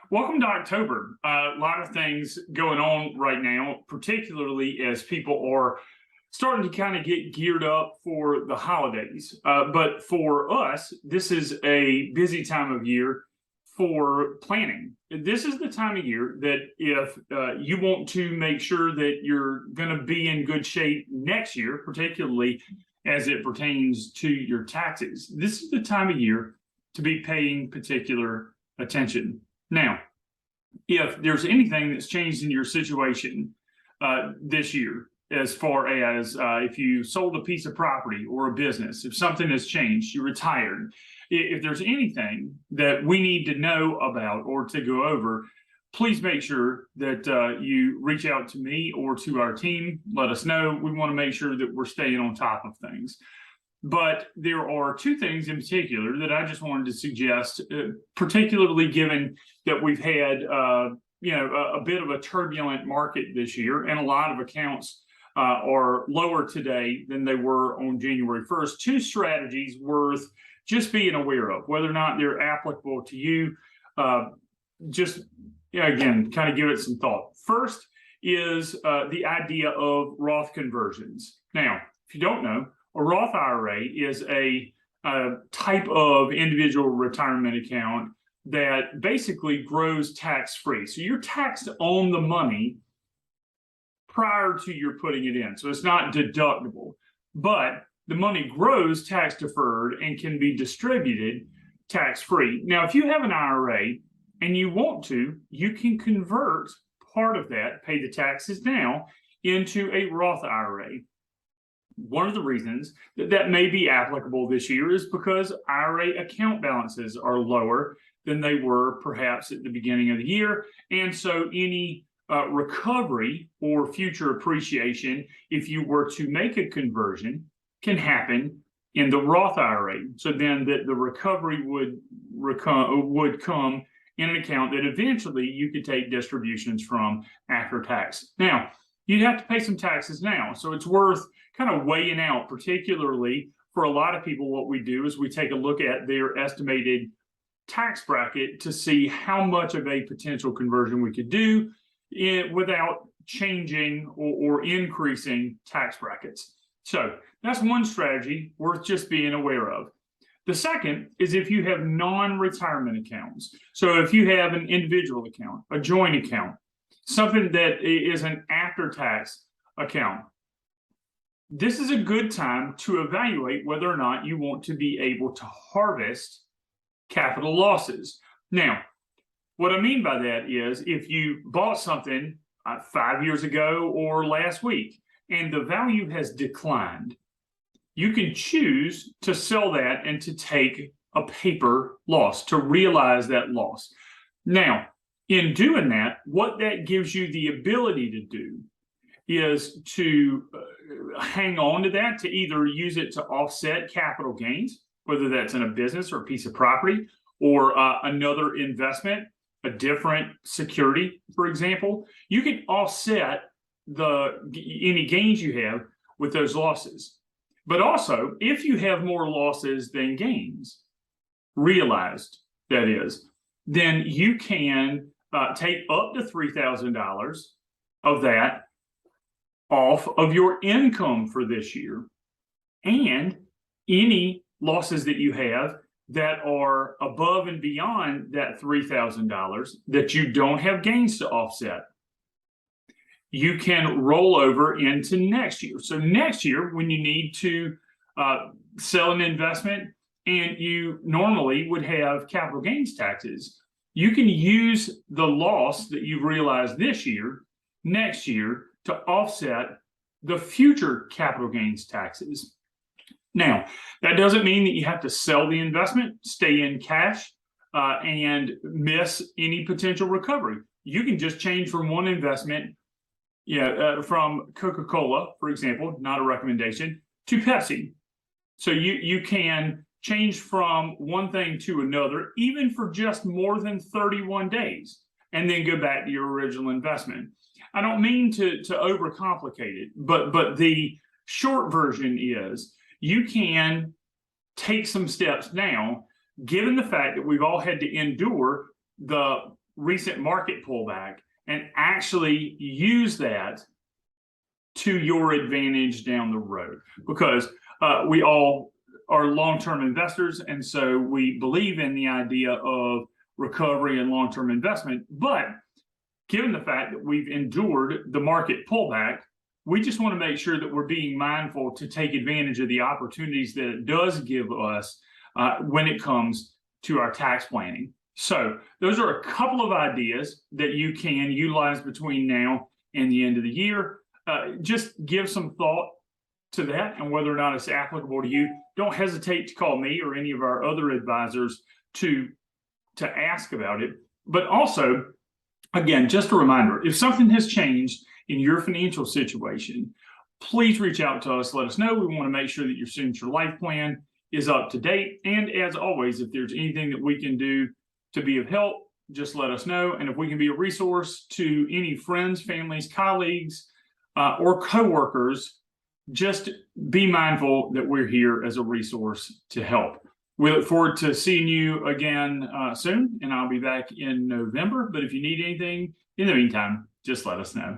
Welcome to October. A lot of things going on right now, particularly as people are starting to kind of get geared up for the holidays. But for us, this is a busy time of year for planning. This is the time of year that if you want to make sure that you're going to be in good shape next year, particularly as it pertains to your taxes, this is the time of year to be paying particular attention. Now, if there's anything that's changed in your situation this year, as far as if you sold a piece of property or a business, if something has changed, you retired, if there's anything that we need to know about or to go over, please make sure that you reach out to me or to our team. Let us know. We want to make sure that we're staying on top of things. But there are two things in particular that I just wanted to suggest, particularly given that we've had a bit of a turbulent market this year, and a lot of accounts are lower today than they were on January 1st. Two strategies worth just being aware of, whether or not they're applicable to you. Again, kind of give it some thought. First is the idea of Roth conversions. Now, if you don't know, a Roth IRA is a type of individual retirement account that basically grows tax-free. So you're taxed on the money prior to your putting it in. So it's not deductible, but the money grows tax-deferred and can be distributed tax-free. Now, if you have an IRA and you want to, you can convert part of that, pay the taxes now, into a Roth IRA. One of the reasons that that may be applicable this year is because IRA account balances are lower than they were perhaps at the beginning of the year. And so any recovery or future appreciation, if you were to make a conversion, can happen in the Roth IRA. So then the recovery would come in an account that eventually you could take distributions from after tax. Now, you'd have to pay some taxes now. So it's worth kind of weighing out, particularly for a lot of people. What we do is we take a look at their estimated tax bracket to see how much of a potential conversion we could do without changing or increasing tax brackets. So that's one strategy worth just being aware of. The second is if you have non-retirement accounts. So if you have an individual account, a joint account, something that is an after-tax account, this is a good time to evaluate whether or not you want to be able to harvest capital losses. Now, what I mean by that is if you bought something 5 years ago or last week and the value has declined, you can choose to sell that and to take a paper loss, to realize that loss. Now, in doing that, what that gives you the ability to do is to hang on to that, to either use it to offset capital gains, whether that's in a business or a piece of property or another investment, a different security, for example. You can offset any gains you have with those losses. But also, if you have more losses than gains, realized that is, then you can take up to $3,000 of that off of your income for this year. And any losses that you have that are above and beyond that $3,000 that you don't have gains to offset, you can roll over into next year. So next year, when you need to sell an investment and you normally would have capital gains taxes, you can use the loss that you've realized this year, next year, to offset the future capital gains taxes. Now, that doesn't mean that you have to sell the investment, stay in cash, and miss any potential recovery. You can just change from one investment, from Coca-Cola, for example, not a recommendation, to Pepsi. So you can change from one thing to another, even for just more than 31 days, and then go back to your original investment. I don't mean to overcomplicate it, but the short version is you can take some steps now, given the fact that we've all had to endure the recent market pullback and actually use that to your advantage down the road, because we all are long-term investors, and so we believe in the idea of recovery and long-term investment. But given the fact that we've endured the market pullback, we just want to make sure that we're being mindful to take advantage of the opportunities that it does give us when it comes to our tax planning. So those are a couple of ideas that you can utilize between now and the end of the year. Just give some thought to that and whether or not it's applicable to you. Don't hesitate to call me or any of our other advisors to ask about it. But also, again, just a reminder, if something has changed in your financial situation, please reach out to us. Let us know. We want to make sure that your signature life plan is up to date. And as always, if there's anything that we can do to be of help, just let us know. And if we can be a resource to any friends, families, colleagues, or coworkers, just be mindful that we're here as a resource to help. We look forward to seeing you again soon, and I'll be back in November. But if you need anything in the meantime, just let us know.